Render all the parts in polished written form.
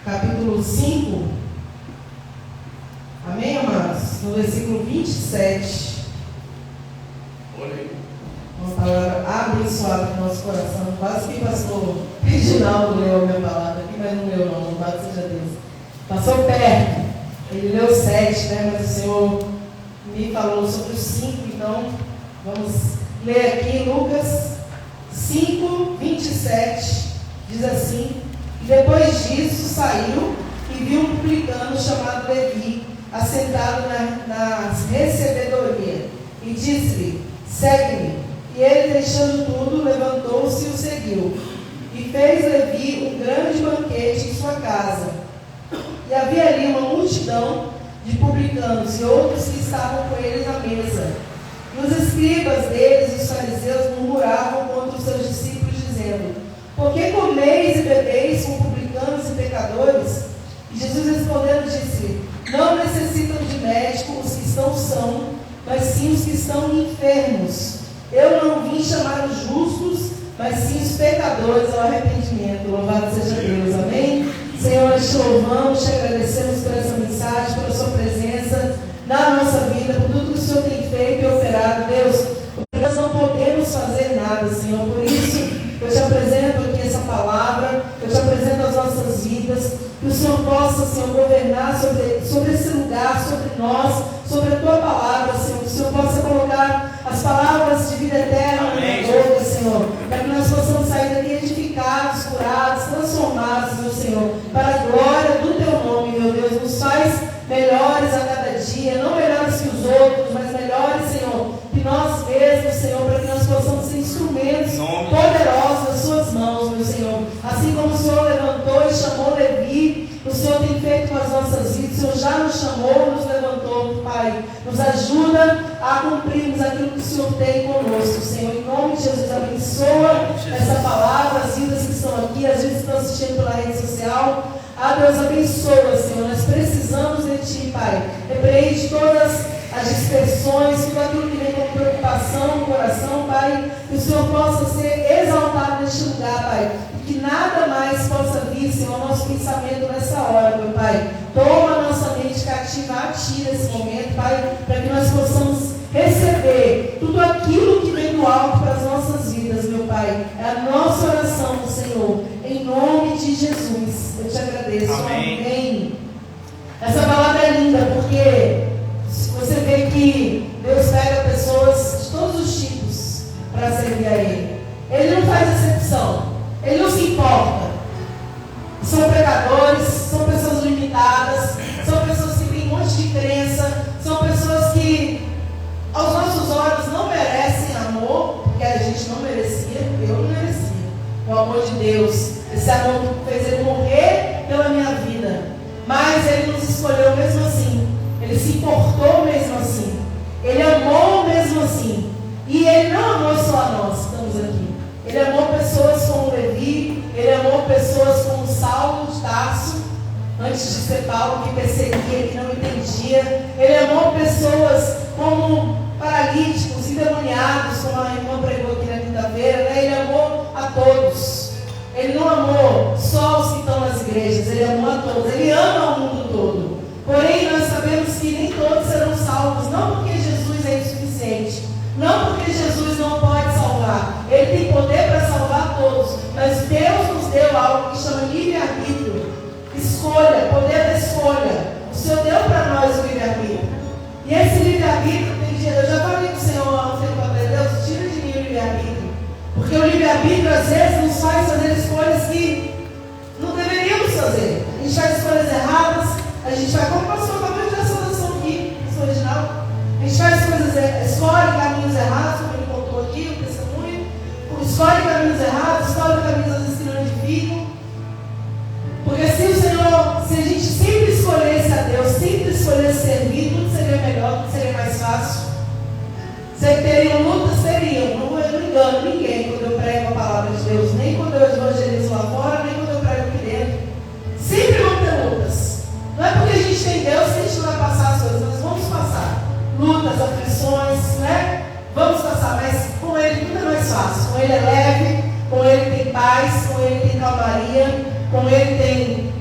capítulo 5, amém, amados? No versículo 27. Olha aí. Uma palavra abençoada no nosso coração. Quase que o pastor Reginaldo leu a minha palavra aqui, mas não leu não, louvado seja Deus. Passou perto, ele leu 7, né? Mas o Senhor me falou sobre os 5, então vamos ler aqui Lucas 5, 27, diz assim: e depois disso saiu e viu um publicano chamado Levi, assentado na recebedoria, e disse-lhe: segue-me. E ele, deixando tudo, levantou-se e o seguiu. E fez Levi um grande banquete em sua casa. E havia ali uma multidão de publicanos e outros que estavam com eles à mesa. E os escribas deles e os fariseus murmuravam contra os seus discípulos, dizendo: por que comeis e bebeis com publicanos e pecadores? E Jesus respondendo disse: não necessitam de médico os que estão sãos, mas sim os que estão enfermos. Eu não vim chamar os justos, mas sim os pecadores ao arrependimento. Louvado seja Deus, amém? Senhor, nós te louvamos, te agradecemos por essa mensagem, pela sua presença na nossa vida, por tudo que o Senhor tem feito e operado. Deus, nós não podemos fazer nada, Senhor, por isso eu te apresento aqui essa palavra, eu te apresento as nossas vidas, que o Senhor possa, Senhor, governar sobre esse lugar, sobre nós, sobre a tua palavra, Senhor, que o Senhor possa colocar as palavras de vida eterna na minha boca, Senhor, para que nós possamos sair daqui edificados, curados, transformados, meu Senhor, para a glória do teu nome, meu Deus. Nos faz melhores a cada dia, não melhores que os outros, mas melhores, Senhor, que nós mesmos, Senhor, para que nós possamos ser instrumentos poderosos nas suas mãos, meu Senhor. Assim como o Senhor levantou e chamou Levi, o Senhor tem feito com as nossas vidas, o Senhor já nos chamou, nos levantou, Pai. Nos ajuda a cumprirmos aquilo que o Senhor tem conosco, Senhor. Em nome de Jesus, abençoa essa palavra, as vidas que estão aqui, as vidas que estão assistindo pela rede social. Deus, abençoa, Senhor. Nós precisamos de Ti, Pai. Repreende todas as dispersões, tudo aquilo que vem com preocupação no coração, Pai. Que o Senhor possa ser exaltado neste lugar, Pai. E que nada mais possa vir, Senhor, ao nosso pensamento nessa hora, meu Pai. Toma a nossa mente cativa a Ti nesse momento, Pai, para que nós possamos receber tudo aquilo que vem do alto para as nossas vidas, meu Pai. É a nossa oração do Senhor, em nome de Jesus. Eu te agradeço. Amém. Amém. Essa palavra é linda, porque você vê que Deus pega pessoas de todos os tipos para servir a Ele. Ele não faz exceção, Ele não se importa. São pecadores, são pessoas limitadas, são pessoas que têm um monte de crença, são pessoas que aos nossos olhos não merecem amor, porque a gente não merecia, eu não merecia o amor de Deus, esse amor que fez Ele morrer pela minha vida, mas Ele nos escolheu mesmo assim, Ele se importou mesmo assim, Ele amou mesmo assim, e Ele não amou só a nós que estamos aqui, Ele amou pessoas como Levi, Ele amou pessoas como Saulo de Tarso, antes de ser Paulo, que perseguia, que não entendia. Ele amou pessoas como paralíticos, endemoniados, como a irmã pregou aqui na quinta-feira, né? Ele amou a todos. Ele não amou só os que estão nas igrejas, Ele amou a todos. Ele ama o mundo todo. Porém, nós sabemos que nem todos serão salvos, não porque Jesus é insuficiente, não porque Jesus não pode salvar. Ele tem poder para salvar todos, mas Deus nos deu algo que chama livre-arbítrio. Escolha, poder da escolha. O Senhor deu para nós o livre-arbítrio. E esse livre-arbítrio tem dia. Eu já falei com o Senhor há um tempo atrás: Deus, tira de mim o livre-arbítrio. Porque o livre-arbítrio às vezes nos faz fazer escolhas que não deveríamos fazer. A gente faz escolhas erradas. A gente vai, como passou, acabou de dar essa noção aqui, essa original. A gente faz coisas, escolhe caminhos errados, como ele contou aqui, o testemunho. Escolhe caminhos errados, escolhe caminhos às vezes que não edificam. Porque se o Senhor, se a gente sempre escolhesse a Deus, sempre escolhesse servir, tudo seria melhor, tudo seria mais fácil. Teriam lutas, teriam. Não engano ninguém quando eu prego a palavra de Deus, nem quando eu evangelizo lá fora, nem quando eu prego aqui dentro. Sempre vão ter lutas. Não é porque a gente tem Deus que a gente não vai passar as coisas, nós vamos passar. Lutas, aflições, né? Vamos passar, mas com Ele tudo é mais fácil. Com Ele é leve, com Ele tem paz, com Ele tem calmaria, com Ele tem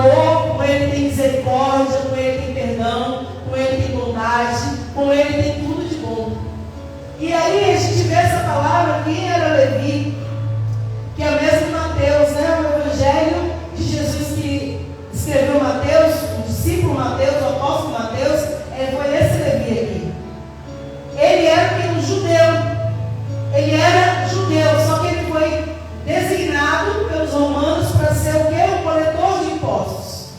amor, com Ele tem misericórdia, com Ele tem perdão, com Ele tem bondade, com Ele tem tudo de bom. E aí a gente vê essa palavra, quem era Levi, que é o mesmo Mateus, né? O Evangelho de Jesus que escreveu Mateus, o discípulo Mateus, o apóstolo Mateus, foi esse Levi aqui. Ele era um judeu. Ele era judeu, só que ele foi designado pelos romanos para ser o quê? Um coletor de impostos.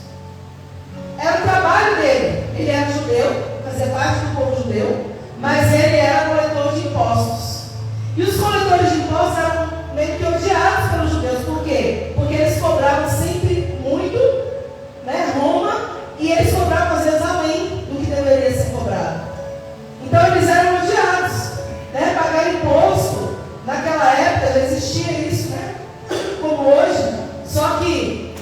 Era o trabalho dele. Ele era judeu, fazia parte do povo judeu, mas ele era coletor de impostos. E os coletores de impostos eram meio que odiados pelos judeus. Por quê? Porque eles cobravam sempre muito, né, Roma, e eles cobravam às vezes além do que deveria ser cobrado. Então eles eram odiados, né? Pagar imposto, naquela época já existia isso, né? Como hoje, só que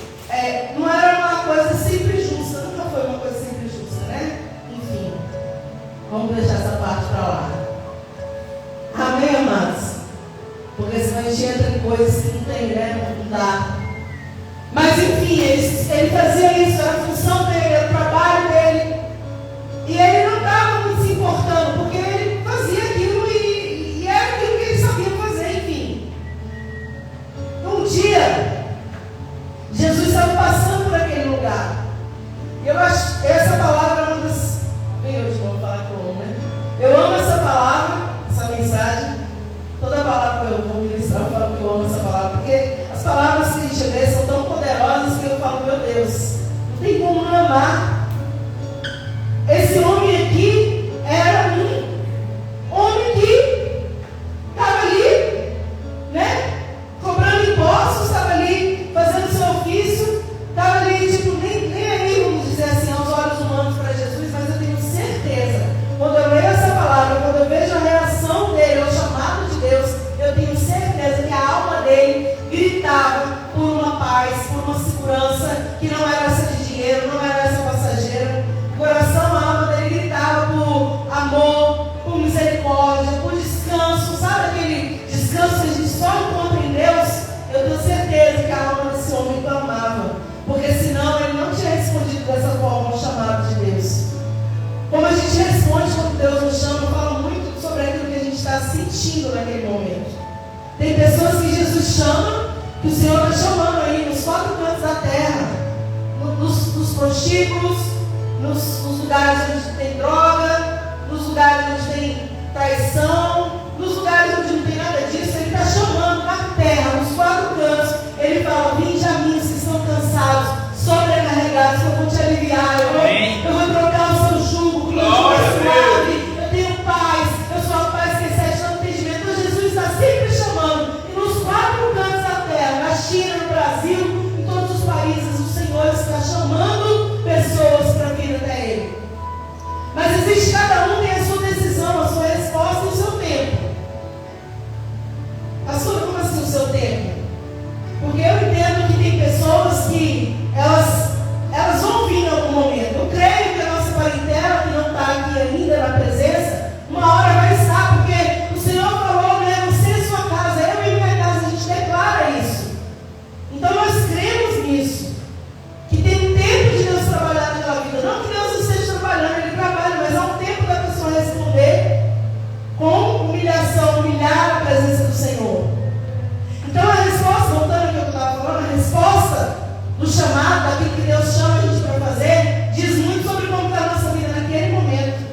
não era uma coisa sempre justa, nunca foi uma coisa sempre justa, né? Enfim, vamos deixar essa parte para lá. Amém, amados? Porque senão a gente entra em coisas que não tem, né? Não dá. Mas enfim, ele fazia isso, era a função dele, era o trabalho dele. E ele não estava muito se importando, porque ele fazia aquilo e era aquilo que ele sabia fazer, enfim. Um dia, Jesus estava passando por aquele lugar. E eu acho que essa palavra é uma das... Bem, hoje vou falar que eu amo, né? Eu amo essa palavra, essa mensagem. Toda palavra que eu vou ministrar, eu falo que eu amo essa palavra, porque as palavras que a gente vê são tão poderosas que eu falo, meu Deus, não tem como não amar. Esse homem aqui era um homem que estava ali, né, cobrando impostos, estava ali fazendo seu ofício, estava ali, tipo, nem aí, vamos dizer assim, aos olhos humanos para Jesus, mas eu tenho certeza, quando eu leio essa palavra, quando eu vejo a reação dele ao chamado de Deus, eu tenho certeza que a alma dele gritava por uma paz, por uma segurança que não era essa de dinheiro, não era essa passageira. O coração, a alma dele gritava por amor, por misericórdia, por descanso. Sabe aquele descanso que a gente só encontra em Deus? Eu tenho certeza que a alma desse homem clamava, porque senão ele não tinha respondido dessa forma ao chamado de Deus. Como a gente responde quando Deus nos chama, eu falo muito sobre aquilo que a gente está sentindo naquele momento. Tem pessoas que Jesus chama, que o Senhor está chamando aí nos quatro cantos da terra, nos prostíbulos, nos lugares onde tem droga, nos lugares onde tem traição, nos lugares onde não tem nada disso. Ele está chamando na terra, nos quatro cantos. Ele fala: vinde a mim os que estão cansados, sobrecarregados, que eu vou te aliviar, eu vou trocar o seu jugo, que eu suave, eu tenho paz, eu sou a paz que excede todo entendimento. Então Jesus está sempre chamando, e nos quatro cantos da terra, na China, no Brasil, em todos os países, o Senhor está chamando pessoas para vir até Ele. Mas existe, cada um tem a sua decisão, a sua resposta e o seu tempo. Pastor, como assim o seu tempo? Porque eu entendo que tem pessoas que elas vão vir em algum momento. Eu creio que a nossa parentela, que não está aqui ainda na presença, uma hora vai estar, porque o Senhor falou, né? Você e sua casa, eu e minha casa, a gente declara isso. Então nós cremos nisso, que tem um tempo de Deus trabalhar naquela vida. Não que Deus não esteja trabalhando, Ele trabalha, mas há um tempo da pessoa responder com humilhação, humilhar a presença do Senhor. Então a resposta, voltando ao que eu estava falando, a resposta do chamado, daquilo que Deus chama a gente para fazer, diz muito sobre como está a nossa vida naquele momento.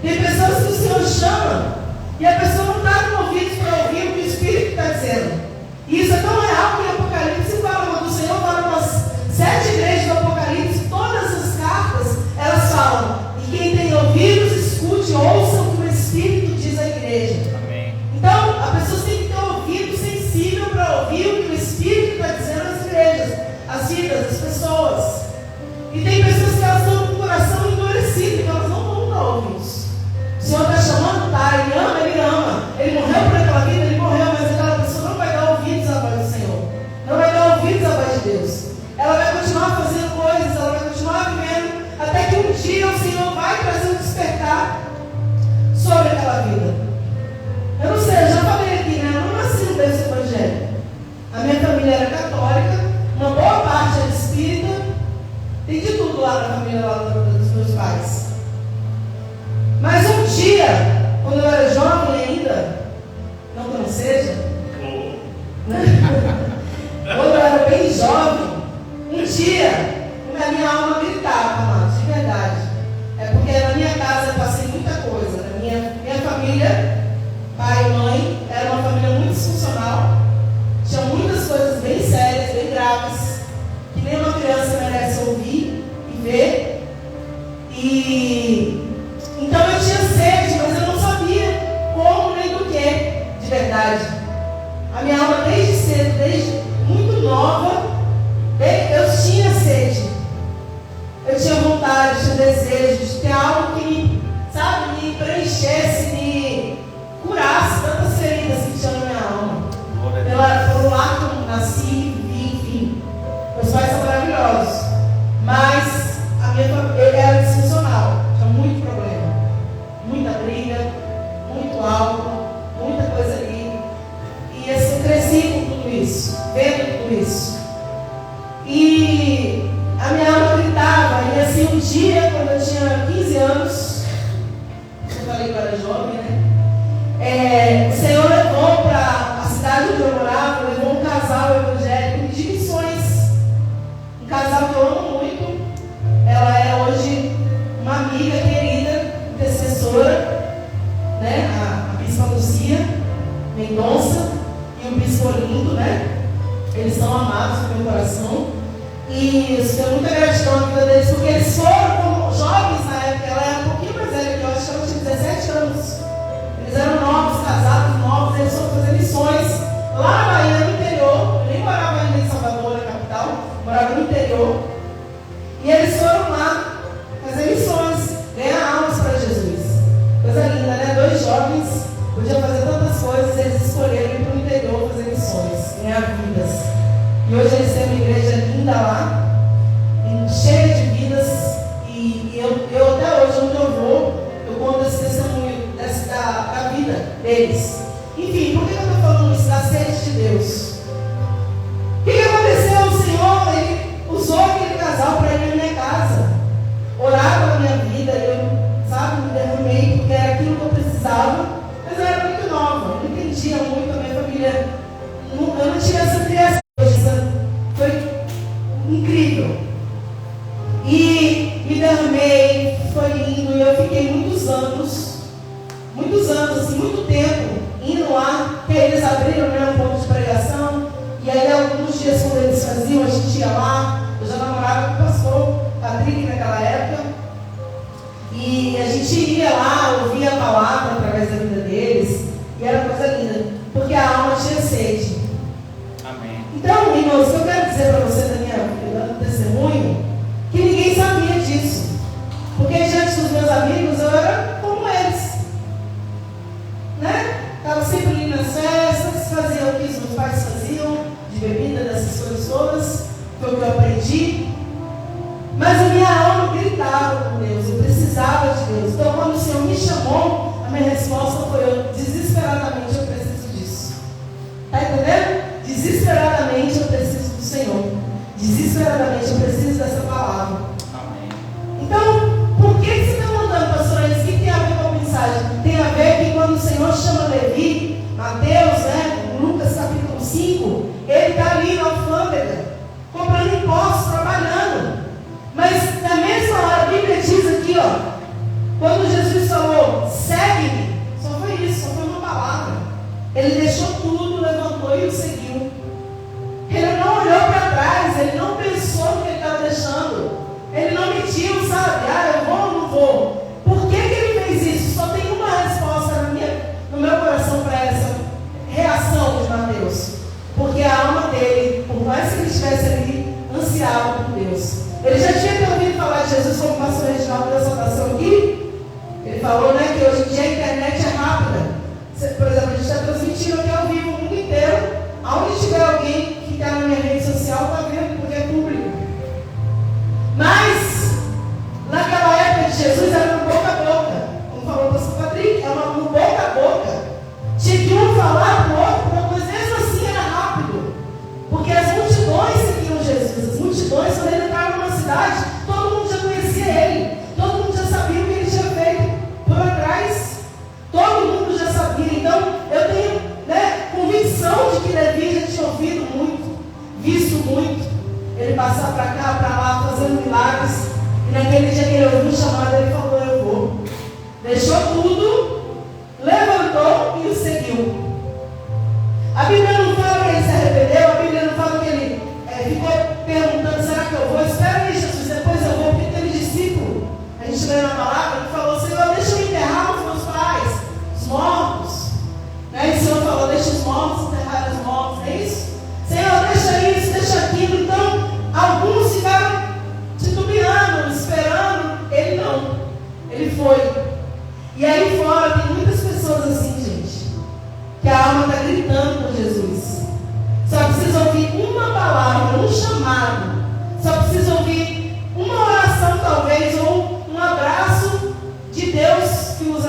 Tem pessoas que o Senhor chama e a pessoa não está com ouvidos para ouvir o que o Espírito está dizendo. E isso é tão real que o Apocalipse fala, quando o Senhor fala nas 7 igrejas do Apocalipse, todas as cartas, elas falam: e quem tem ouvidos, escute, ouça o que o Espírito diz à igreja. Amém. Então, a pessoa tem que ter ouvido sensível para ouvir o que o Espírito está dizendo às igrejas, às vidas das pessoas. E tem pessoas que elas estão com o coração endurecido, que elas não vão dar ouvidos. O Senhor está chamando, tá? Ele ama, Ele ama. Ele morreu por aquela vida, Ele morreu, mas aquela pessoa não vai dar ouvidos à voz do Senhor. Não vai dar ouvidos à voz de Deus. Ela vai continuar fazendo coisas, ela vai continuar vivendo, até que um dia o Senhor vai trazer um despertar sobre aquela vida. Eu não sei, eu já falei aqui, né? Eu não nasci no berço evangélico. A minha família era católica, uma boa parte era espírita, na família lá dos meus pais. Mas um dia, quando eu era jovem ainda, não que eu não seja, quando eu era bem jovem, um dia, a minha alma gritava, amados, de verdade. É porque na minha casa eu passei muita coisa. Na minha família, pai e mãe, era uma família muito disfuncional. Tinha muitas coisas bem sérias, bem graves, que nem uma criança merece ouvir e ver. E então eu tinha sede, mas eu não sabia como nem do que, de verdade. A minha alma desde cedo, desde muito nova, eu tinha sede. Eu tinha vontade, tinha desejo de ter algo que me preenchesse, me curasse tantas feridas que tinha na minha alma. Pelo lar que eu nasci, vivi, enfim. Meus pais são maravilhosos. Mas a minha família era disfuncional. Tinha muito problema. Muita briga, muito álcool, muita coisa ali. E assim, eu cresci com tudo isso, vendo tudo isso. E a minha alma gritava. E assim, um dia, quando eu tinha 15 anos, eu falei que eu era jovem, né? O Senhor levou para a cidade onde eu morava, levou um casal evangélico de missões. Um casal que eu amo muito. Ela é hoje uma amiga querida, intercessora, né? A Bispa Lucia Mendonça e o Bispo Lindo, né? Eles são amados no meu coração. E eu tenho muita gratidão na vida deles, porque eles foram como jovens na época. Ela era um pouquinho mais velha que eu, acho que ela tinha 17 anos. Eles eram novos, casados, novos, eles foram fazer missões lá na Bahia, no interior. Eu nem morava ainda em Salvador, na capital, morava no interior. E eles foram lá fazer missões, ganhar almas para Jesus. Coisa linda, né? 2 jovens podiam fazer tantas coisas, eles escolheram ir para o interior fazer missões, ganhar vidas. E hoje eles têm uma igreja linda lá, cheia de vidas. E eu até hoje, onde eu vou, eu conto esse testemunho da vida deles. Enfim, por que eu estou falando isso? Da sede de Deus. O que aconteceu? O Senhor, Ele usou aquele casal para ir na minha casa, orar pela minha vida. Eu, me derramei, porque era aquilo que eu precisava. Mas eu era muito nova, eu não entendia muito a minha família. Eu não tinha essa criação. Foi incrível. E me derramei, foi lindo. E eu fiquei muitos anos, assim, muito tempo, indo lá, que eles abriram, né, um ponto de pregação. E aí, alguns dias, quando eles faziam, a gente ia lá. Eu já namorava com o pastor Patrick naquela época. E a gente ia lá, ouvia a palavra através da vida deles. E era coisa linda, porque a alma tinha sede. Amém. Então, irmãos, o que eu quero dizer para você da minha vida, do testemunho, que ninguém sabia disso. Porque diante dos meus amigos, eu era como eles. Né? Estava sempre ali nas festas, fazia o que os meus pais faziam, de bebida, dessas coisas todas. Foi o que eu aprendi. Mas a minha alma gritava com Deus, eu precisava de Deus. Então, quando o Senhor me chamou, a minha resposta foi: desesperadamente eu preciso disso. Está entendendo? Desesperadamente eu preciso do Senhor. Desesperadamente eu preciso dessa palavra. Amém. Então, por que você está mandando, pastor? Isso que tem a ver com a mensagem? Tem a ver que quando o Senhor chama Levi, Mateus, né, Lucas capítulo 5, ele está ali na alfândega, comprando impostos, trabalhando. Mas na mesma hora, a Bíblia diz aqui, ó, quando Jesus falou, segue-me, só foi isso, só foi uma palavra. Ele deixou tudo, levantou e o seguiu. Ele não olhou para trás, ele não pensou no que ele estava deixando. Ele não mediu, sabe? Eu vou ou não vou? Por que ele fez isso? Só tem uma resposta no meu coração para essa reação de Mateus. Porque a alma dele, por mais que ele estivesse ali, ansiava por Deus. Ele já tinha ouvido falar de Jesus como pastor Reginaldo da salvação aqui. Ele falou, né, que hoje em dia a internet é rápida. Por exemplo, a gente está transmitindo aqui ao vivo o mundo inteiro. Aonde tiver alguém que está na minha rede social, está vendo, porque é público. Mas, naquela época de Jesus, era no boca a boca. Como falou o pastor Patrick, era no boca a boca. Tinha que um falar para o outro, mas mesmo assim era rápido. Porque as multidões seguiam Jesus. As multidões, quando ele entrava numa cidade, todo mundo já conhecia ele passar para cá, para lá, fazendo milagres. E naquele dia que ele ouviu o chamado, ele falou: eu vou. Deixou tudo, levantou e o seguiu. A Bíblia não fala que ele se arrependeu, a Bíblia não fala que ele ficou perguntando: será que eu vou? Espera aí, Jesus, depois eu vou. Porque aquele discípulo, a gente lê na palavra, ele falou: Senhor, deixa eu enterrar os meus pais, os mortos. Né? E o Senhor falou: deixa os mortos enterrar os mortos, não é isso? Senhor, deixa isso, deixa aquilo. Então, alguns ficaram titubeando, esperando. Ele não, ele foi. E aí fora tem muitas pessoas assim, gente, que a alma está gritando por Jesus. Só precisa ouvir uma palavra, um chamado. Só precisa ouvir uma oração, talvez, ou um abraço de Deus que nos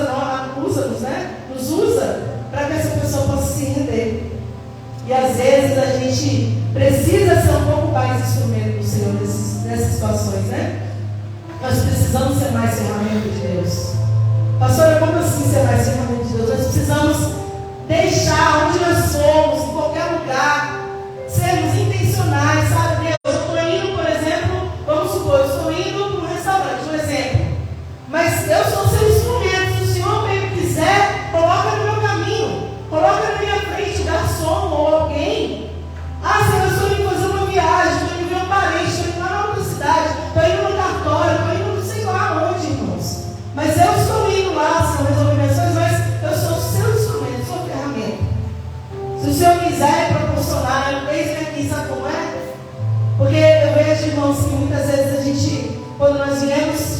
usa para que essa pessoa possa se render. E às vezes a gente precisa ser um pouco mais instrumento do Senhor nessas situações, né? Nós precisamos ser mais ferramenta de Deus. Pastora, como assim ser mais ferramenta de Deus? Nós precisamos deixar onde nós somos, em qualquer lugar, sermos intencionais, sabe? Deus, eu estou indo, por exemplo, vamos supor, eu estou indo para um restaurante, um exemplo. Mas eu sou seu instrumento. Se o Senhor bem quiser, coloca no meu caminho, coloca na minha frente o garçom ou alguém. Ah, Senhor, eu estou indo fazer uma viagem, estou indo ver um parente, estou indo lá na outra cidade, estou indo no cartório, estou indo não sei lá onde, irmãos. Mas eu estou indo lá, Senhor, resolver minhas coisas, mas eu sou seu instrumento, sua ferramenta. Se o Senhor quiser proporcionar, eis-me aqui, sabe como é? Porque eu vejo, irmãos, que muitas vezes a gente, quando nós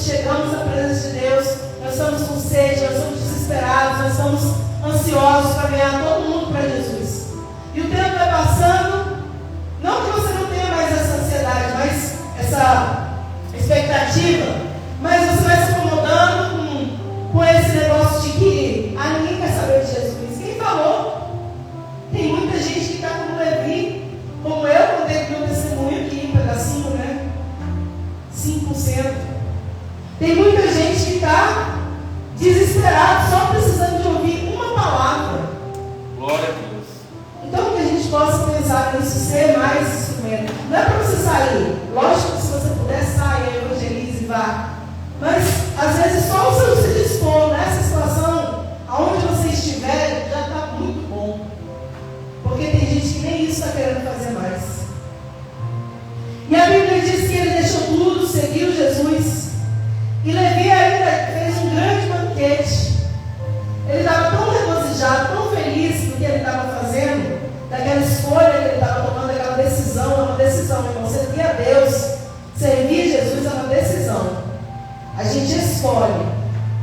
chegamos à presença de Deus, nós estamos com sede, nós estamos desesperados, nós estamos ansiosos para ganhar todo mundo para Jesus. E o tempo vai passando, não que você não tenha mais essa ansiedade, mas essa expectativa, mas você vai se acomodando com esse negócio de que ninguém quer saber de Jesus. Quem falou? Tem muita gente que está como Levi, como eu, quando eu meu testemunho aqui, um pedacinho, né? 5%. Tem muita gente que está desesperado, só precisando de ouvir uma palavra. Glória a Deus. Então que a gente possa pensar nisso, ser mais instrumento. Não é para você sair. Lógico que se você puder, saia, evangelize e vá. Mas às vezes só o Senhor se dispor nessa situação, aonde você estiver, já está muito bom. Porque tem gente que nem isso está querendo fazer mais. E a Bíblia diz que ele deixou tudo, seguiu Jesus. E Levi ainda fez um grande banquete. Ele estava tão regozijado, tão feliz do que ele estava fazendo, daquela escolha que ele estava tomando, daquela decisão. É uma decisão, irmão. Servir a Deus, servir Jesus é uma decisão. A gente escolhe,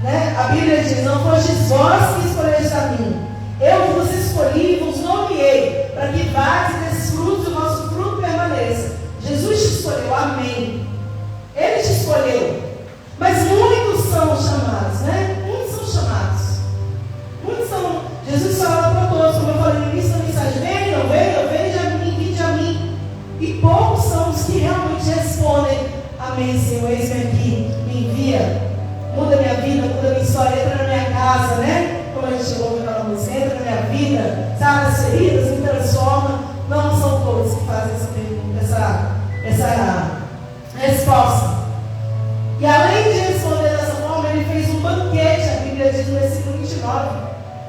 né? A Bíblia diz: não fostes vós que escolheste a mim, eu vos escolhi e vos nomeei, para que vades desses frutos e o vosso fruto permaneça. Jesus te escolheu, amém. Ele te escolheu. Mas muitos são chamados, né? Muitos são chamados. Muitos são. Jesus fala para todos, como eu falei no início da mensagem: venham, vinde a mim, vinde a mim. E poucos são os que realmente respondem: amém, Senhor, eis-me aqui, me envia, muda minha vida, muda minha história, entra na minha casa, né? Como a gente chegou naquela música, entra na minha vida, sabe, as feridas, me transforma. Não são todos que fazem essa pergunta, essa resposta. E além de responder dessa forma, ele fez um banquete, a Bíblia diz no versículo 29.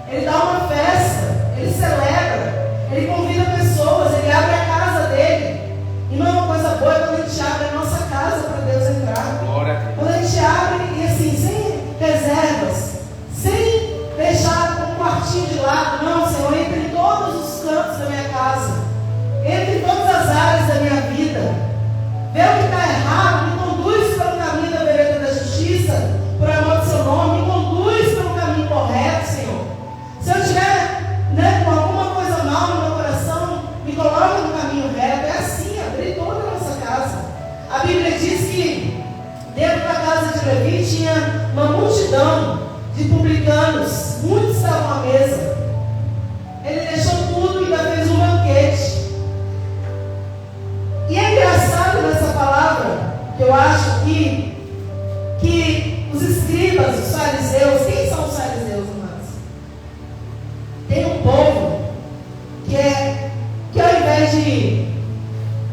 Ele dá uma festa, ele celebra, ele convida pessoas, ele abre a casa dele. E não é uma coisa boa quando a gente abre a nossa casa para Deus entrar. Glória a Deus. Quando a gente abre, e assim, sem reservas, sem deixar um quartinho de lado. Não, Senhor, entre em todos os cantos da minha casa, entre em todas as áreas da minha vida. Vê o que está errado, me conduz pelo caminho da vereda da justiça, por amor do seu nome, me conduz pelo caminho correto, Senhor. Se eu tiver com alguma coisa mal no meu coração, me coloca no caminho reto. É assim, abrir toda a nossa casa. A Bíblia diz que dentro da casa de Levi tinha uma multidão de publicanos, muitos estavam à mesa. Ele deixou tudo e ainda fez um banquete. E é engraçado nessa palavra, que eu acho que os escribas, os fariseus, quem são os fariseus, irmãos? Tem um povo que ao invés de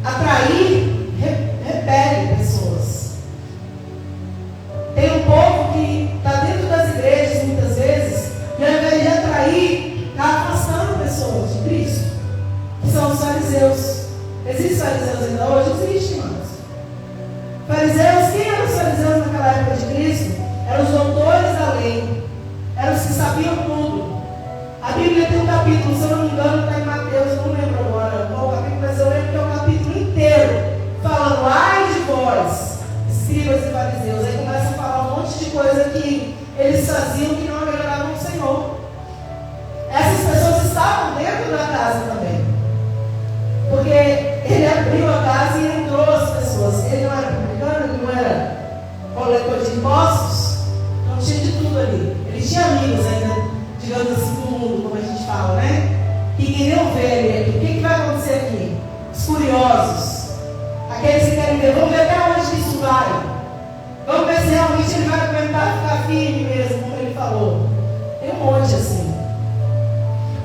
atrair de Cristo eram os doutores da lei, eram os que sabiam tudo. A Bíblia tem um capítulo, se eu não me engano, está em Mateus, não lembro agora qual capítulo, mas eu lembro que é um capítulo inteiro falando: ai de vós, escribas e fariseus. Aí começa a falar um monte de coisa que eles faziam que não agradavam o Senhor. Essas pessoas estavam dentro da casa também, porque ele abriu a casa e entrou as pessoas. Ele não era publicano, ele não era coletor de impostos, não tinha de tudo ali. Ele tinha amigos ainda, digamos assim, do mundo, como a gente fala, né? Que queriam ver ele. O que vai acontecer aqui? Os curiosos, aqueles que querem ver, vamos ver até onde isso vai. Vamos ver se realmente ele vai aguentar ficar firme mesmo, como ele falou. Tem um monte assim.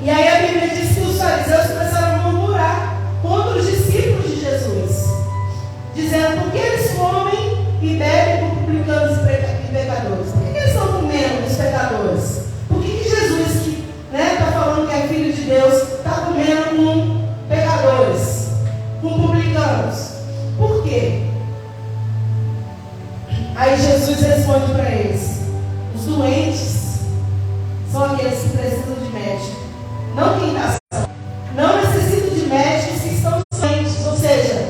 E aí a Bíblia diz que os fariseus começaram a murmurar contra os discípulos de Jesus, dizendo: por que eles comem e bebem com publicanos e pecadores? Por que eles estão comendo com os pecadores? Por que Jesus, que está falando que é filho de Deus, está comendo com pecadores, com publicanos? Por quê? Aí Jesus responde para eles: os doentes são aqueles que precisam de médico, não quem está são. Não necessito de médicos que estão doentes, ou seja,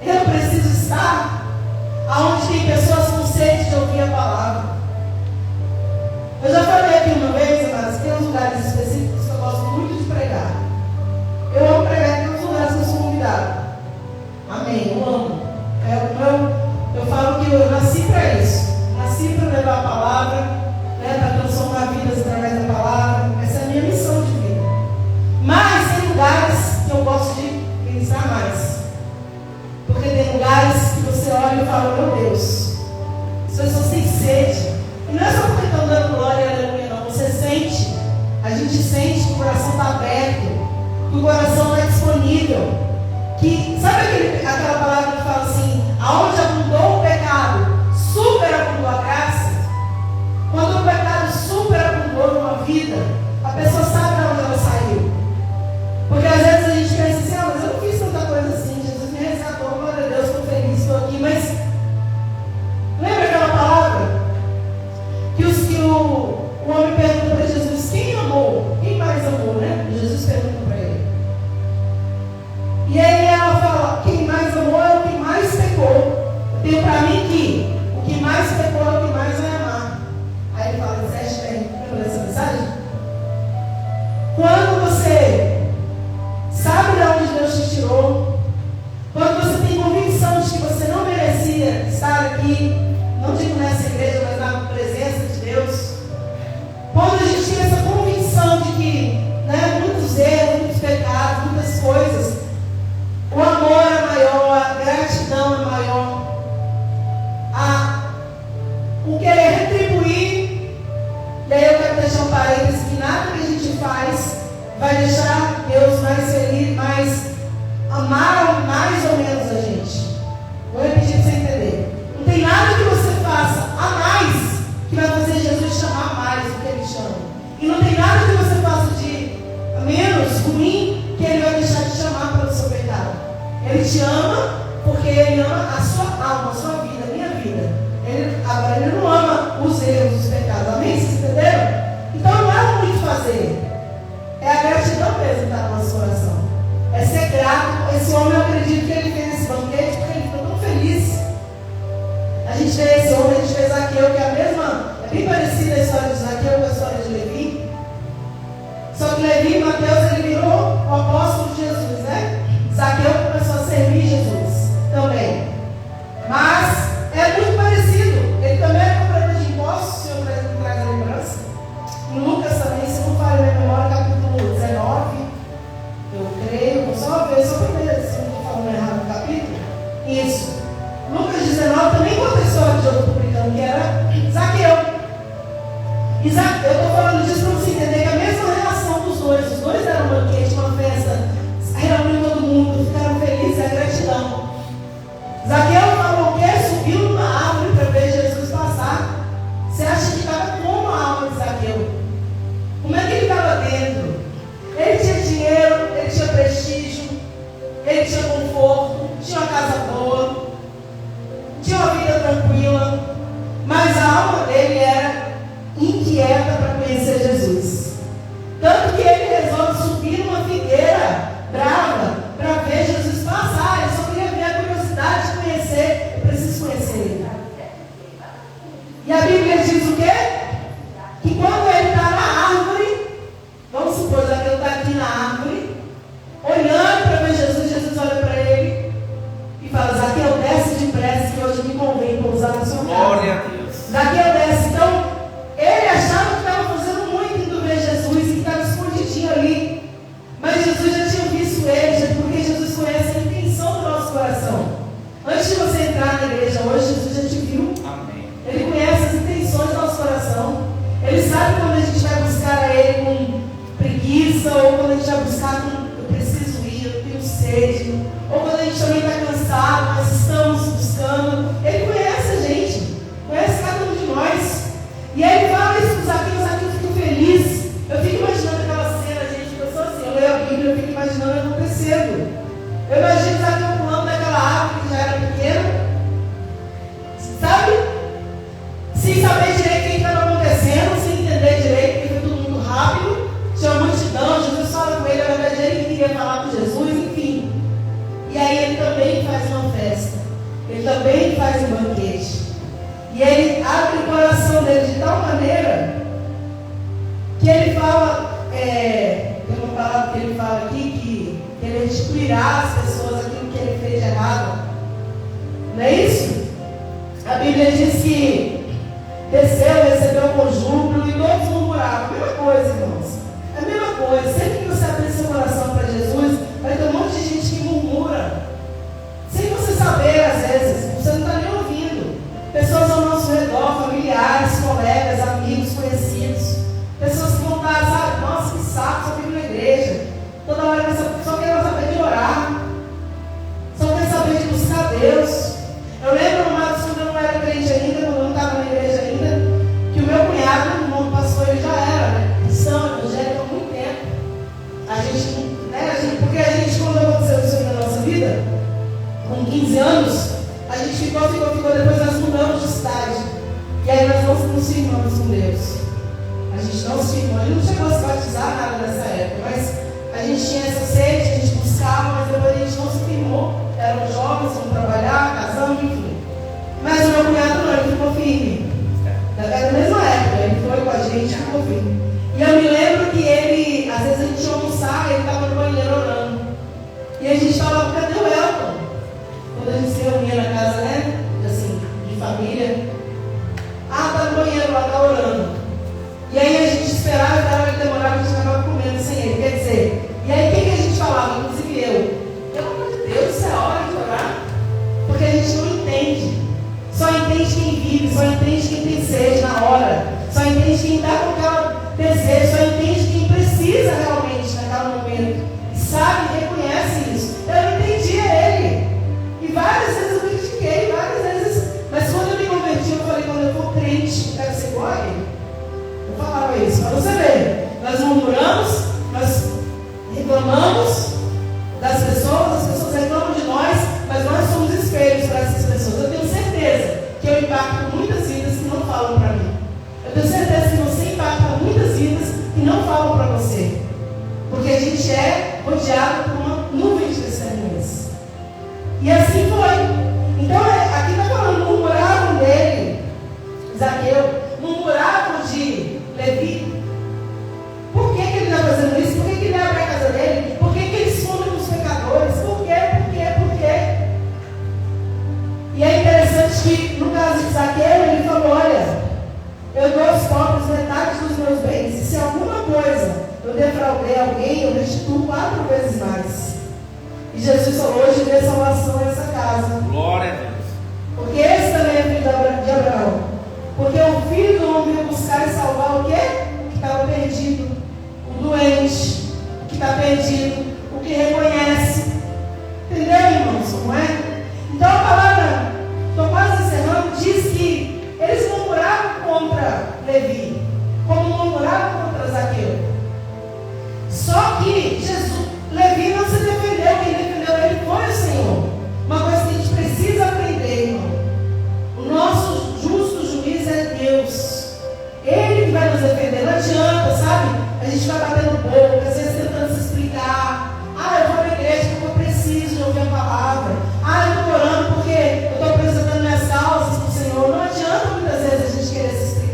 eu preciso estar aonde tem pessoas com sede de ouvir a palavra. Eu já falei aqui uma vez, mas tem uns lugares específicos que eu gosto muito de pregar. Eu amo pregar em todos os lugares que eu sou convidado. Amém, eu amo. Eu falo que eu nasci para isso. Nasci para levar a palavra, para transformar vidas através da palavra. Essa é a minha missão de vida. Mas tem lugares que eu gosto de ministrar mais. Porque tem lugares que você olha e fala: meu Deus, as pessoas têm sede. E não é só porque estão dando glória e aleluia, não. Você sente, a gente sente que o coração está aberto, que o coração está disponível. Que, sabe aquela palavra que fala assim: aonde abundou o pecado, superabundou a graça? Quando o pecado superabundou numa vida, a pessoa sabe de onde ela saiu. Porque às vezes a gente pensa assim: mas eu não fiz tanta coisa assim, Jesus me resgatou, glória a Deus, estou feliz, estou aqui. Mas lembra aquela palavra que o homem pergunta para Jesus: quem amou? Quem mais amou, né? Jesus pergunta para ele. E aí ela fala: quem mais amou é o que mais pecou. Eu tenho para mim que o que mais pecou é o que mais vai amar. Aí ele fala: disseste bem. Lembra dessa mensagem? Quando você sabe de onde Deus te tirou, quando você tem convicção de que você não merecia estar aqui, não digo nessa igreja, mas na presença de Deus, quando a gente tem essa convicção de que muitos erros, muitos pecados, muitas coisas, o amor é maior, a gratidão é maior, o querer retribuir. E aí eu quero deixar um parênteses: que nada que a gente faz vai deixar Deus mais feliz, mais amar mais ou menos a gente. Vou repetir para você entender. Não tem nada que você faça a mais que vai fazer Jesus te amar mais do que Ele te ama. E não tem nada que você faça de menos ruim que Ele vai deixar de te amar pelo seu pecado. Ele te ama porque Ele ama a sua alma, a sua vida, a minha vida. Agora Ele não ama os erros, os pecados. Amém? Vocês entenderam? Então não é muito fazer. É a gratidão mesmo que está no nosso coração. É ser grato. Esse homem, eu acredito que ele fez esse banquete porque ele ficou tão feliz. A gente vê esse homem, a gente vê Zaqueu, que é a mesma, é bem parecida a história de Zaqueu com a história de Levi. Só que Levi, Mateus, ele virou o apóstolo de Jesus, né? Zaqueu começou a servir Jesus também. Mas é muito parecido. Ele também é cobrador de impostos, o Senhor traz a lembrança. Em Lucas também, se não falha a minha memória, capítulo 19, eu creio, vou só ver, só para ver se eu não estou falando errado no capítulo. Isso. Lucas 19 também conta a história de outro publicano, que era Zaqueu. E eu estou falando disso para você entender que a mesma relação dos dois, os dois deram um banquete, uma festa, reuniu todo mundo, ficaram felizes, é gratidão. Zaqueu falou o quê? Subiu numa árvore para ver Jesus passar. Você acha que estava como a alma de Zaqueu? Como é que ele estava dentro? Ele tinha dinheiro, ele tinha prestígio, ele tinha conforto, tinha uma casa boa, tinha uma vida tranquila, mas Bíblia diz o quê? Que quando ele está na árvore, vamos supor, Zaqueu está aqui na árvore, olhando para ver Jesus, Jesus olha para ele e fala: Zaqueu, desce depressa, que hoje me convém pousar no seu carro. Glória a Deus. Zaqueu desce. Então, ele achava que estava fazendo muito indo ver Jesus e que estava escondidinho ali. Mas Jesus já tinha visto ele, porque Jesus conhece a intenção do nosso coração. Antes de você entrar na igreja hoje, Jesus já te viu. Amém. Ele conhece as intenções do nosso coração. Ele sabe quando a gente vai buscar a Ele com preguiça, ou quando a gente vai buscar com eu preciso ir, eu tenho sede, ou quando a gente também está cansado, nós estamos buscando. Ele conhece a gente, conhece cada um de nós. E aí ele fala isso para os Zaqueu, eu fico feliz. Eu fico imaginando aquela cena, gente, eu sou assim, eu leio a Bíblia, eu fico imaginando acontecendo. Eu imagino Zaqueu pulando daquela árvore que já era pequena, sabe? Sem saber direito o que estava acontecendo, sem entender direito, porque foi tudo muito rápido. Tinha uma multidão, Jesus fala com ele, na verdade ele queria falar com Jesus, enfim. E aí ele também faz uma festa, ele também faz um banquete. E ele abre o coração dele de tal maneira que ele fala, tem uma palavra que ele fala aqui, que ele restituirá às pessoas aquilo que ele fez de errado. Não é isso? A Bíblia diz que desceu, recebeu com júbilo e todos murmuravam. A mesma coisa, irmãos. É a mesma coisa. Sempre que você abrir seu coração para Jesus, vai ter um monte de gente que murmura. Sem você saber, às vezes, você não está nem ouvindo. Pessoas ao nosso redor, familiares, colegas, amigos, conhecidos. Pessoas que vão estar, sabe, nossa, que saco, só vivo na igreja. Toda hora só quer saber de orar. Só quer saber de buscar Deus. Eu lembro, mas quando eu não era crente ainda, quando eu não estava na igreja ainda, que o meu cunhado, o irmão do pastor, ele já era, né, cristão, evangélico há muito tempo. Porque a gente, quando aconteceu isso aí na nossa vida, com 15 anos, a gente ficou, depois nós mudamos de estágio. E aí nós não nos firmamos com Deus. A gente não se firmou. A gente não chegou a se batizar nada nessa época, mas a gente tinha essa sede, a gente buscava, mas depois a gente não se firmou. Eram jovens, fomos trabalhar, casamos, enfim. Mas o meu cunhado não, ele ficou firme. Era da mesma época, ele foi com a gente e ficou firme. E eu me lembro que ele, às vezes a gente ia almoçar, ele estava no banheiro orando. E a gente falava: cadê o Elton? Quando a gente se reunia na casa, né? Assim, de família. Tá no banheiro lá, tá orando. E aí a gente esperava, ele demorava, a gente acabava comendo sem ele. Quer dizer, e aí o que a gente falava? Inclusive eu. Pelo amor de Deus, isso é hora de orar. Porque a gente não entende. Só entende quem vive, só entende quem tem sede na hora. Só entende quem está com aquele desejo, só entende quem precisa realmente naquele momento. E sabe, reconhece isso. Eu não entendia ele. E várias vezes eu critiquei, várias vezes. Mas quando eu me converti, eu falei: quando eu for crente, eu quero ser igual a ele. Eu falava isso, para você ver. Nós murmuramos, nós reclamamos das pessoas, as pessoas reclamam de nós, mas nós somos espelhos para essas pessoas. Eu tenho certeza que eu impacto muitas vidas que não falam para mim. Eu tenho certeza que você impacta muitas vidas que não falam para você. Porque a gente é rodeado por uma nuvem de testemunhas. E assim foi. Então, aqui está falando, murmuravam dele, Zaqueu, murmuravam de Levi. Por que ele está fazendo isso? Por que ele abre a casa dele? Por que ele esconde com os pecadores? Por quê? E é interessante que, no caso de Zaqueu, ele falou: olha, eu dou aos pobres metade dos meus bens. E se alguma coisa eu defraudei alguém, eu restituo 4 vezes mais. E Jesus falou: hoje dê salvação a essa casa. Glória a Deus. Porque esse também é filho de Abraão. Porque o filho do homem veio buscar e salvar o quê? O que estava perdido. O doente, o que está perdido, o que reconhece. Entendeu, irmãos? Como é? Então a palavra, estou quase encerrando, diz que eles murmuravam contra Levi, como murmuravam contra Zaqueu. Só que Levi não se defendeu, quem defendeu ele foi o Senhor. Uma coisa que a gente precisa aprender, irmão: o nosso justo juiz é Deus. Ele que vai nos defender. Não adianta, sabe? A gente vai batendo boca, às vezes tentando se explicar. Eu vou na igreja porque eu preciso de ouvir a palavra. Eu estou orando porque eu estou apresentando minhas causas para o Senhor. Não adianta muitas vezes a gente querer se explicar.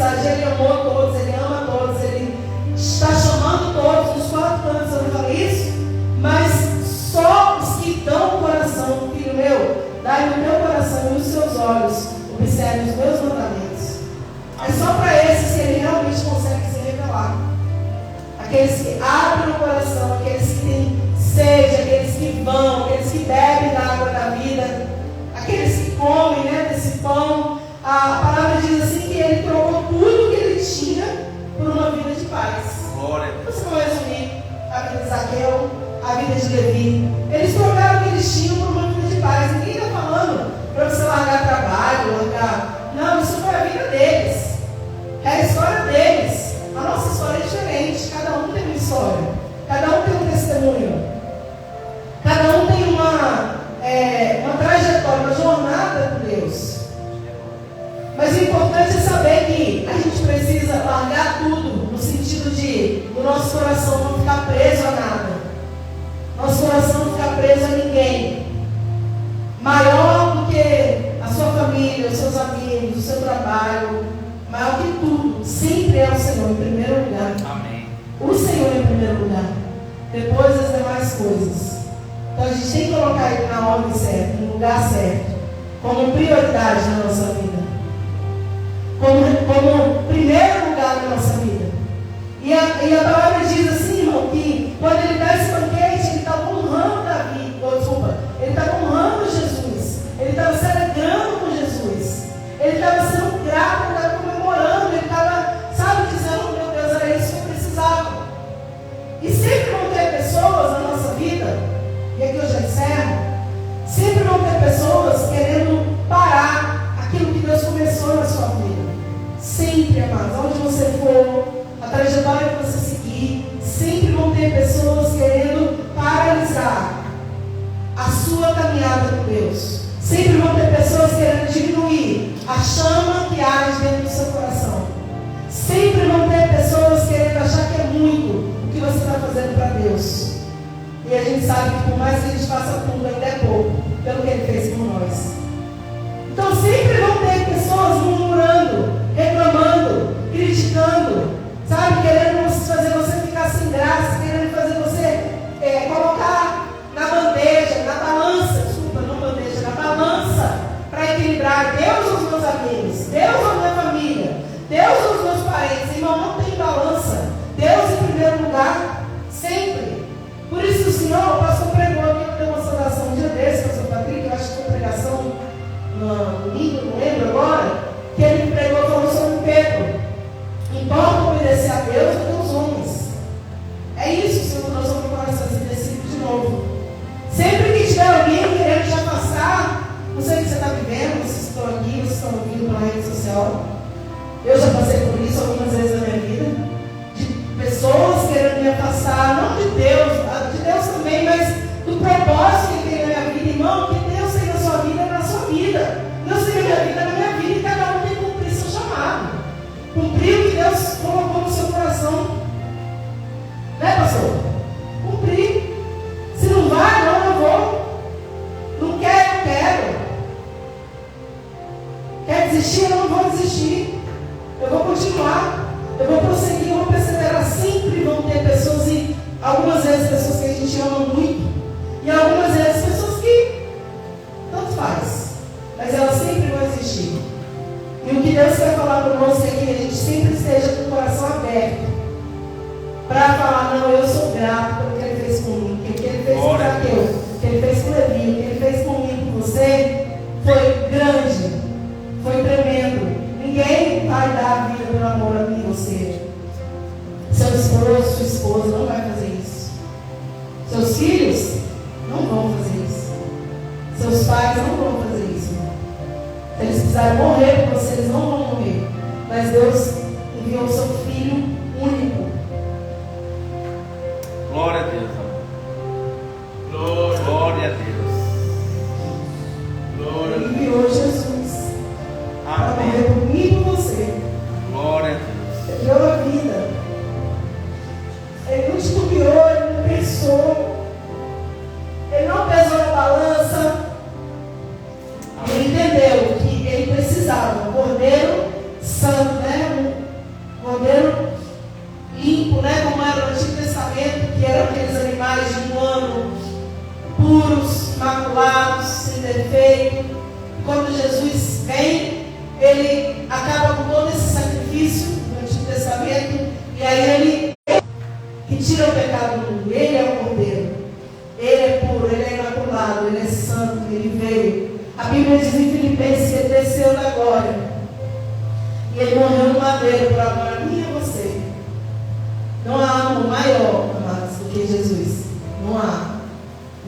mensagem, ele amou todos, ele ama todos, ele está chamando todos nos 4 cantos, eu não falei isso, mas só os que dão o coração, filho meu, dai no teu coração e nos seus olhos, observe os meus mandamentos. É só para esses que ele realmente consegue se revelar. Aqueles que abrem o coração, aqueles que têm sede, aqueles que vão, aqueles que bebem da água da vida, aqueles que comem, né, desse pão. A palavra diz assim que ele trocou tudo que ele tinha por uma vida de paz. Glória. Você não vai resumir a vida de Zaqueu, a vida de Levi. Eles trocaram o que eles tinham por uma vida de paz. Ninguém está falando para você largar trabalho, largar. Não, isso foi a vida deles. É a história deles. A nossa história é diferente. Cada um tem uma história. Cada um tem um testemunho. Cada um tem uma trajetória, uma jornada com Deus. Mas o importante é saber que a gente precisa largar tudo, no sentido de o nosso coração não ficar preso a nada. Nosso coração não ficar preso a ninguém. Maior do que a sua família, os seus amigos, o seu trabalho. Maior que tudo, sempre é o Senhor em primeiro lugar. Amém. O Senhor em primeiro lugar. Depois as demais coisas. Então a gente tem que colocar ele na ordem certa, no lugar certo, como prioridade na nossa vida. Como primeiro lugar na nossa vida. E a palavra diz assim, irmão, que quando ele dá esse banquete, ele estava honrando Davi, ele estava honrando Jesus, ele estava se alegrando com Jesus, ele estava sendo grato, ele estava comemorando, ele estava, sabe, dizendo, meu Deus, era isso que eu precisava. E sempre vão ter pessoas na nossa vida, e aqui eu já encerro, sempre vão ter pessoas querendo parar aquilo que Deus começou na sua vida. Sempre, amados, onde você for, a trajetória que você seguir, sempre vão ter pessoas querendo paralisar a sua caminhada com Deus. Sempre vão ter pessoas querendo diminuir a chama que arde dentro do seu coração. Sempre vão ter pessoas querendo achar que é muito o que você está fazendo para Deus. E a gente sabe que por mais que a gente faça tudo, ainda é pouco pelo que Ele fez por nós. Então sempre vão ter pessoas murmurando, reclamando, criticando, sabe, querendo fazer você ficar sem graça, querendo fazer você colocar na bandeja, na balança, desculpa, não bandeja, na balança, para equilibrar Deus ou os meus amigos, Deus ou a minha família, Deus ou os meus parentes. Irmão, não tem balança. Deus em primeiro lugar, sempre. Por isso o Senhor, o pastor pregou aqui na demonstração um dia desse, pastor Patrick, eu acho que foi pregação no domingo, não lembro agora, que ele pregou falando sobre Pedro. Importa obedecer a Deus do que aos homens. É isso, Senhor, nós vamos falar esse versículo de novo. Sempre que tiver alguém querendo te afastar, não sei o que você está vivendo, vocês estão aqui, vocês estão ouvindo pela rede social. Eu já passei por isso algumas vezes na minha vida, de pessoas querendo me afastar, não de Deus também, mas do propósito que tem na minha vida. Irmão, que Deus tem na sua vida, é na sua vida. Deus tem na minha vida, é na minha vida, e cada um tem que cumprir seu chamado. Cumprir o que Deus colocou no seu coração. Né, pastor? Cumprir. Se não vai, não, eu vou. Não quer, eu quero. Quer desistir, eu não vou desistir. Eu vou continuar. Eu vou prosseguir, eu vou perseverar. Sempre vão ter pessoas, e algumas vezes pessoas que a gente ama muito, e algumas vezes pessoas que tanto faz, mas elas sempre vão existir. E o que Deus quer falar conosco é que a gente sempre esteja com o coração aberto para falar, não, eu sou grato pelo que Ele fez comigo, o que Ele fez com Zaqueu, o que Ele fez com Levi, o que Ele fez comigo, com você, foi grande, foi tremendo. Ninguém vai dar a vida pelo amor a mim e você. Seu esposo, sua esposa não vai fazer isso. Seus filhos não vão fazer isso. Seus pais não vão fazer isso. Se eles precisarem morrer por você, eles não vão morrer. Mas Deus enviou o seu Filho único. Glória a Deus, amor. Glória a Deus. Glória a Ele Deus. enviou Jesus para morrer Amém. por mim e por você. Glória a Deus. Ele deu a vida. Ele não estupiou, ele não pensou. Ele não pesou na balança. Ele entendeu que ele precisava, o cordeiro acaba com todo esse sacrifício do Antigo Testamento, e aí ele retira o pecado do mundo. Ele é o Cordeiro, ele é puro, ele é imaculado, ele é santo, ele veio. A Bíblia diz em Filipenses que ele desceu da glória, e ele morreu no madeiro por amor a mim e a você. Não há amor maior, amados, do que Jesus. Não há.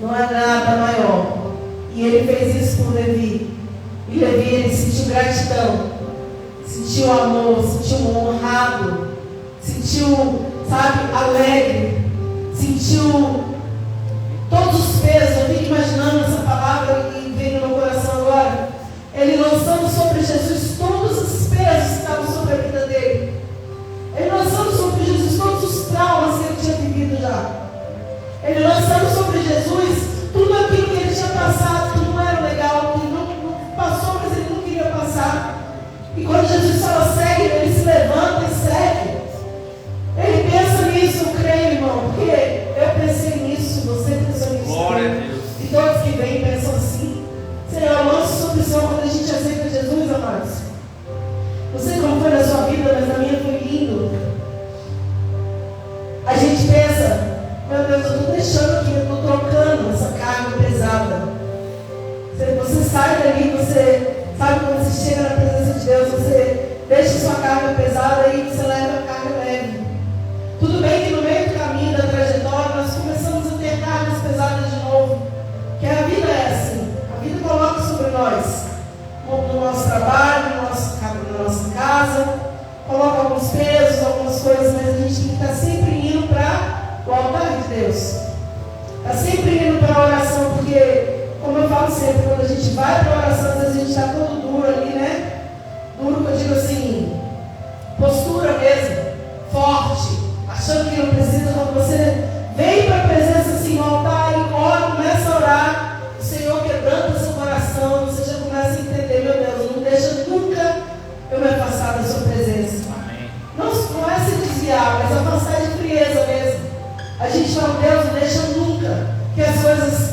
Não há nada maior. E ele fez isso por Levi. E Levi, ele sentiu gratidão, sentiu amor, sentiu honrado, sentiu, sabe, alegre, sentiu todos os pesos. Eu fico imaginando essa palavra e vem no meu coração agora. Ele lançando sobre Jesus todos os pesos que estavam sobre a vida dele. Ele lançando sobre Jesus todos os traumas que ele tinha vivido já. Ele lançando sobre Jesus tudo aquilo que ele tinha passado, que não era legal, que não passou, mas ele não queria passar. E quando Jesus fala segue, ele se levanta e segue. Ele pensa nisso, eu creio, irmão, porque eu pensei nisso, você pensou nisso. Glória a Deus. E todos que vêm pensam assim. Senhor, lança sobre o Senhor quando a gente aceita Jesus, amados. Não sei como foi na sua vida, mas na minha foi lindo. A gente pensa, meu Deus, eu estou deixando aqui, eu estou trocando essa carga pesada. Você sai dali, você sabe quando você chega na presença de Deus, você deixa sua carga pesada e você leva a carga leve. Tudo bem que no meio do caminho, da trajetória, nós começamos a ter cargas pesadas de novo. Que a vida é assim. A vida coloca sobre nós, no nosso trabalho, na nossa casa, coloca alguns pesos, algumas coisas, mas a gente tem que estar sempre indo para o altar de Deus. Está sempre indo para a oração, porque, como eu falo sempre, quando a gente vai para a oração, às vezes a gente está todo duro ali, né? Duro, eu digo assim, postura mesmo, forte, achando que não precisa. Quando você vem para a presença assim, no altar e ora, começa a orar, o Senhor quebranta seu coração, você já começa a entender, meu Deus, não deixa nunca eu me afastar da sua presença. Não é se desviar, mas afastar de frieza mesmo. A gente fala, Deus, não deixa nunca que as coisas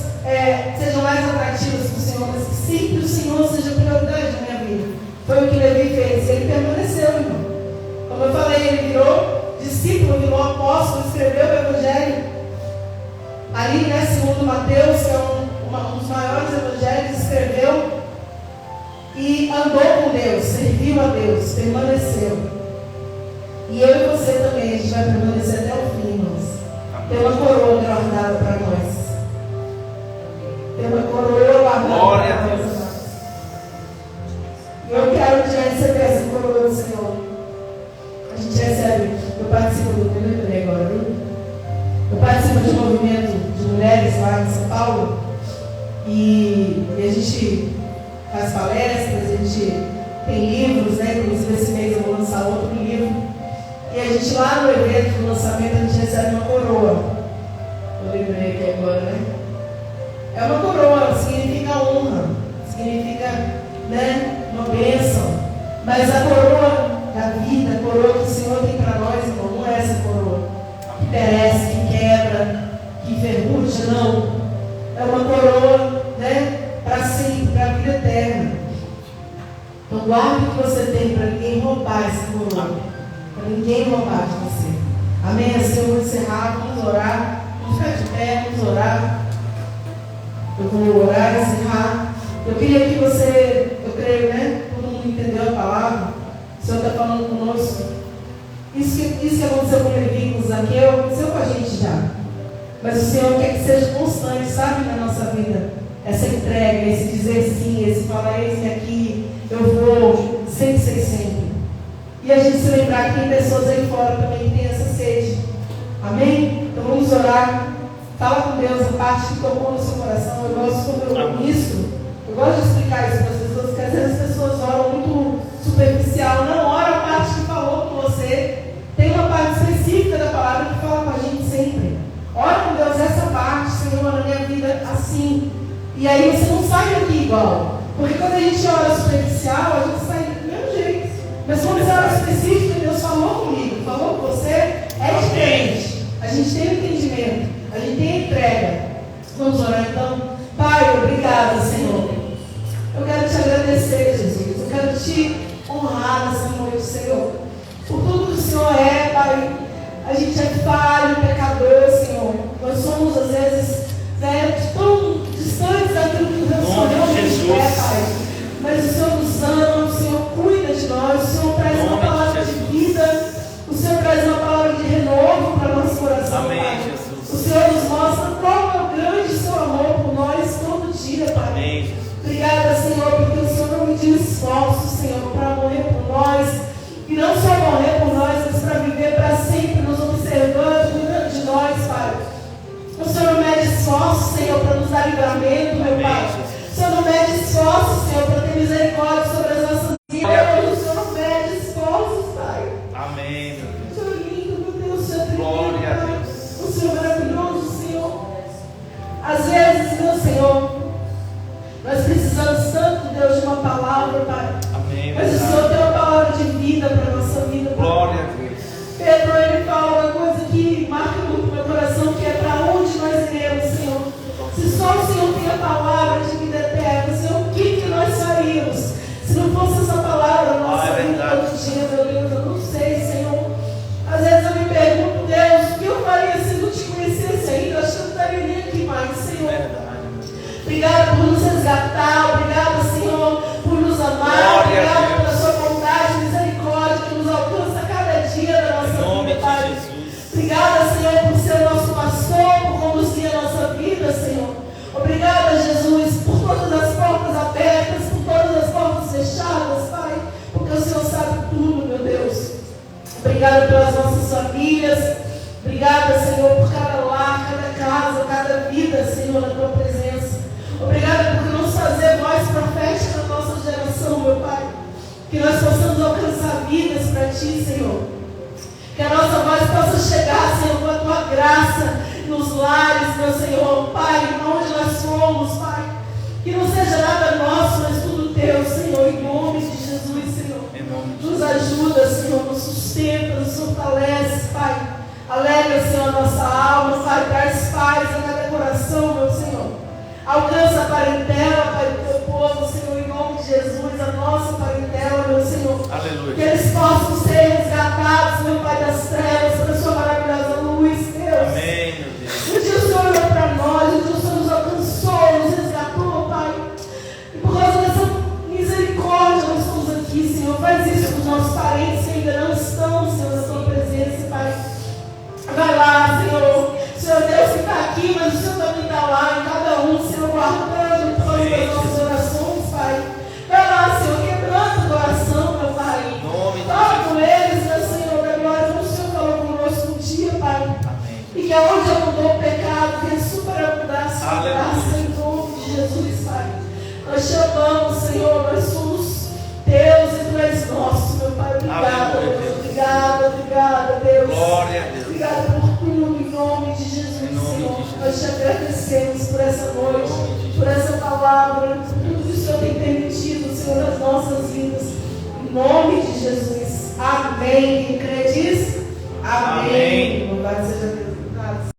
sejam mais atrativas para o Senhor, mas que sempre o Senhor seja prioridade na minha vida. Foi o que Levi fez, ele permaneceu, irmão. Como eu falei, ele virou discípulo, virou apóstolo, escreveu o Evangelho. Ali, né, segundo Mateus, que é um dos maiores evangelhos, escreveu e andou com Deus, serviu a Deus, permaneceu. E eu e você também, a gente vai permanecer até o fim, irmãos. Tem uma coroa guardada para nós. Tem uma coroa guardada para nós, amados. E eu quero que já receber essa coroa do Senhor. A gente recebe, eu participo do, eu lembrei agora, viu? Eu participo de um movimento de mulheres lá em São Paulo. E a gente faz palestras, a gente tem livros, né? Inclusive esse mês eu vou lançar outro livro. E a gente lá no evento do lançamento, a gente recebe uma coroa. Eu lembrei aqui agora, né? É uma coroa, significa honra, significa, né, uma bênção. Mas a coroa da vida, a coroa que o Senhor tem para nós, irmão, não é essa coroa que perece, que quebra, que enferruja, não. É uma coroa, né, para sempre, para a vida eterna. Então guarde o que você tem para ninguém roubar essa coroa. Para ninguém roubar de você. Amém? Assim eu vou encerrar, vamos orar. Vamos ficar de pé, vamos orar. Eu vou orar e encerrar. Eu queria que você, eu creio, né? Todo mundo entendeu a palavra. O Senhor está falando conosco. Isso que aconteceu com o Levi, com o Zaqueu, aconteceu com a gente já. Mas o Senhor quer que seja constante, sabe, na nossa vida. Essa entrega, esse dizer sim, esse falar, eis-me aqui, eu vou, sempre ser sempre. E a gente se lembrar que tem pessoas aí fora também que tem essa sede. Amém? Então vamos orar. Fala com Deus a parte que tocou no seu coração. Eu gosto eu gosto de explicar isso para as pessoas, porque às vezes as pessoas oram muito superficial. Não, ora a parte que falou com você. Tem uma parte específica da palavra que fala com a gente sempre. Ora com Deus essa parte, Senhor, na minha vida assim. E aí você não sai daqui igual. Porque quando a gente ora superficial, a gente sai do mesmo jeito. Mas quando você ora específico, Deus falou comigo, falou com você, é diferente. A gente tem o entendimento, a gente tem a entrega. Vamos orar então. Pai, obrigada, Senhor. Eu quero te agradecer, Jesus. Eu quero te honrar Senhor, por tudo que o Senhor é, Pai. A gente é falho, pecador, Senhor. Nós somos, às vezes, tão distantes daquilo que o Senhor realmente é, Pai. Mas o Senhor nos ama, o Senhor cuida de nós, o Senhor traz uma palavra de vida, o Senhor traz uma palavra de renovo para o nosso coração, Amém, Pai. Jesus. O Senhor nos mostra qual é o grande seu amor por nós todo dia, Pai. Amém, Jesus. Obrigada, Senhor, porque o Senhor não mediu esforços, Senhor, para morrer por nós. E não só morrer por nós, mas para viver para sempre, nos observando, cuidando de nós, Pai. O Senhor não mede esforços, Senhor, para nos dar livramento, meu Pai. O Senhor não mede esforços, Senhor, para ter misericórdia sobre as nossas vidas. O Senhor não mede esforços, Pai. Amém, meu Deus. O Senhor é lindo, meu Deus, o Senhor é tremendo, Glória a Pai. Deus. O Senhor é maravilhoso, Senhor. Às vezes, meu Senhor, nós precisamos tanto, Deus, de uma palavra, Pai. Amém. Mas o Senhor tem uma palavra de vida para a nossa vida, Pai. Glória a Deus. Pedro, ele fala uma coisa que marca muito meu coração, que é para onde nós iremos, Senhor. Se só o Senhor tem a palavra de vida eterna, Senhor, o que nós faríamos? Se não fosse essa palavra na nossa vida todo dia, meu Deus, eu não sei, Senhor. Às vezes eu me pergunto, Deus, o que eu faria se eu não te conhecesse ainda? Acho que eu não estaria nem aqui mais, Senhor. Obrigada por nos resgatar, obrigada, Senhor, por nos amar, obrigada pela sua bondade, misericórdia que nos alcança cada dia da nossa vida, Pai. Obrigada, Senhor, por ser o nosso pastor, por conduzir a nossa vida, Senhor. Obrigada, Jesus, por todas as portas abertas, por todas as portas fechadas, Pai, porque o Senhor sabe tudo, meu Deus. Obrigada pelas nossas famílias, obrigada, Senhor, por cada lar, cada casa, cada vida, Senhor, na tua presença. Obrigada por nos fazer voz profética na nossa geração, meu Pai. Que nós possamos alcançar vidas para Ti, Senhor. Que a nossa voz possa chegar, Senhor, com a Tua graça nos lares, meu Senhor. Pai, onde nós fomos, Pai. Que não seja nada nosso, mas tudo Teu, Senhor. Em nome de Jesus, Senhor. Nos ajuda, Senhor, nos sustenta, nos fortalece, Pai. Alegra, Senhor, a nossa alma, Pai. Traz paz a cada coração, meu Senhor. Alcança a parentela, Pai, do teu povo, Senhor, em nome de Jesus, a nossa parentela, meu Senhor. Aleluia. Que eles possam ser resgatados, meu Pai, das trevas, para a sua maravilhosa luz, Deus. Amém, meu Deus. Um dia o Senhor olhou para nós, um dia o Senhor nos alcançou, nos resgatou, Pai. E por causa dessa misericórdia, nós estamos aqui, Senhor. Faz isso com os nossos parentes que ainda não estão, Senhor, na tua presença, Pai. Vai lá, Senhor. Senhor Deus que está aqui, mas o Senhor também está lá, em cada um, Senhor, guardando por causa das nossas orações, Pai. Vai lá, Senhor, quebrando o coração, meu Pai. Fala com eles, meu Senhor, da glória, como o Senhor falou conosco um dia, Pai. Amém. E que aonde abundou o pecado, venha superabundar a sua Aleluia. graça, em nome de Jesus, Pai. Nós te amamos, Senhor, nós somos Deus e Tu és nosso, meu Pai. Obrigada, Aleluia, Deus. Deus. Obrigada, Deus. Glória a Deus. Obrigada por tudo, em nome de Jesus, Em nome Senhor. de Jesus. Nós te agradecemos por essa noite, Em nome de Jesus. por essa palavra, por tudo que o Senhor tem permitido, Senhor, nas nossas vidas. Em nome de Jesus. Amém.